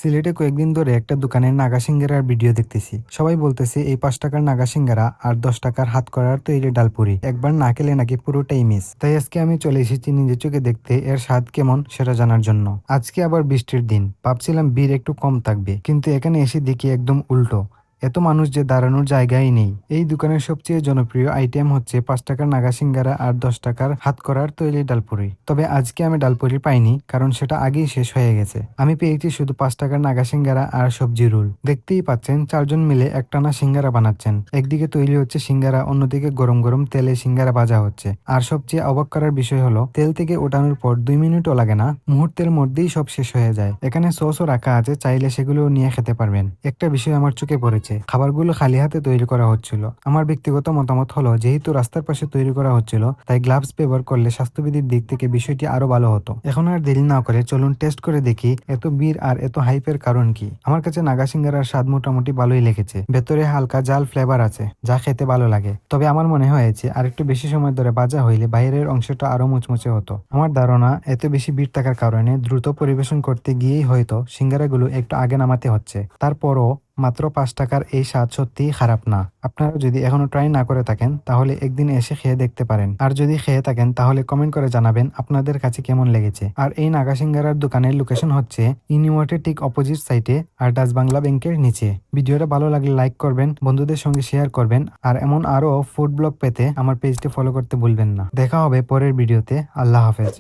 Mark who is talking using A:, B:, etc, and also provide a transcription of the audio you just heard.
A: সিলেটে কয়েকদিন ধরে একটা দোকানের নাগা সিঙ্গারার ভিডিও দেখতেছি। সবাই বলতেছে এই 5 টাকার নাগা সিঙ্গারা আর 10 টাকার হাত করার তৈরি ডালপুরি একবার না খেলে নাকি পুরোটাই মিস। তাই আজকে আমি চলে এসেছি নিজের চোখে দেখতে এর স্বাদ কেমন সেটা জানার জন্য। আজকে আবার বৃষ্টির দিন, ভাবছিলাম ভিড় একটু কম থাকবে, কিন্তু এখানে এসে দেখি একদম উল্টো। এত মানুষ যে দাঁড়ানোর জায়গাই নেই। এই দোকানের সবচেয়ে জনপ্রিয় আইটেম হচ্ছে 5 টাকার নাগা সিঙ্গারা আর 10 টাকার হাত করার তৈরি ডালপুরি। তবে আজকে আমি ডালপুরি পাইনি, কারণ সেটা আগেই শেষ হয়ে গেছে। আমি পেয়েছি শুধু 5 টাকার নাগা সিঙ্গারা আর সবজি রোল। দেখতেই পাচ্ছেন 4 জন মিলে একটানা সিঙ্গারা বানাচ্ছেন। একদিকে তৈরি হচ্ছে সিঙ্গারা, অন্যদিকে গরম গরম তেলে সিঙ্গারা ভাজা হচ্ছে। আর সবচেয়ে অবাক করার বিষয় হলো তেল থেকে ওঠানোর পর 2 মিনিটও লাগে না, মুহূর্তের মধ্যেই সব শেষ হয়ে যায়। এখানে সসও রাখা আছে, চাইলে সেগুলোও নিয়ে খেতে পারবেন। একটা বিষয় আমার চোখে পড়েছে, খাবারগুলো খালি হাতে তৈরি করা হচ্ছিল। আমার ব্যক্তিগত মতামত হলো, যেহেতু রাস্তার পাশে তৈরি করা হচ্ছিল, তাই গ্লাভস ব্যবহার করলে স্বাস্থ্যবিধির দিক থেকে বিষয়টি আরো ভালো হতো। এখন আর দেরি না করে চলুন টেস্ট করে দেখি এত ভিড় আর এত হাইপের কারণ কি। আমার কাছে নাগা সিঙ্গারার স্বাদ মোটামুটি ভালোই লেগেছে। ভেতরে হালকা জাল ফ্লেভার আছে, যা খেতে ভালো লাগে। তবে আমার মনে হয়েছে আর একটু বেশি সময় ধরে ভাজা হইলে বাইরের অংশটা আরো মুচমুচে হতো। আমার ধারণা এত বেশি ভিড় থাকার কারণে দ্রুত পরিবেশন করতে গিয়েই হয়তো সিঙ্গারাগুলো একটু আগে নামাতে হচ্ছে। তারপরও মাত্র 5 টাকার এই স্বাদ সত্যিই খারাপ না। আপনারা যদি এখনো ট্রাই না করে থাকেন, তাহলে একদিন এসে খেয়ে দেখতে পারেন। আর যদি খেয়ে থাকেন, তাহলে কমেন্ট করে জানাবেন আপনাদের কাছে কেমন লেগেছে। আর এই নাগা সিঙ্গারার দোকানের লোকেশন হচ্ছে ইউনিওয়ার্টের ঠিক অপোজিট সাইডে আর ডাচ বাংলা ব্যাংকের নিচে। ভিডিওটা ভালো লাগলে লাইক করবেন, বন্ধুদের সঙ্গে শেয়ার করবেন, আর এমন আরো ফুড ব্লগ পেতে আমার পেজটি ফলো করতে ভুলবেন না। দেখা হবে পরের ভিডিওতে। আল্লাহ হাফেজ।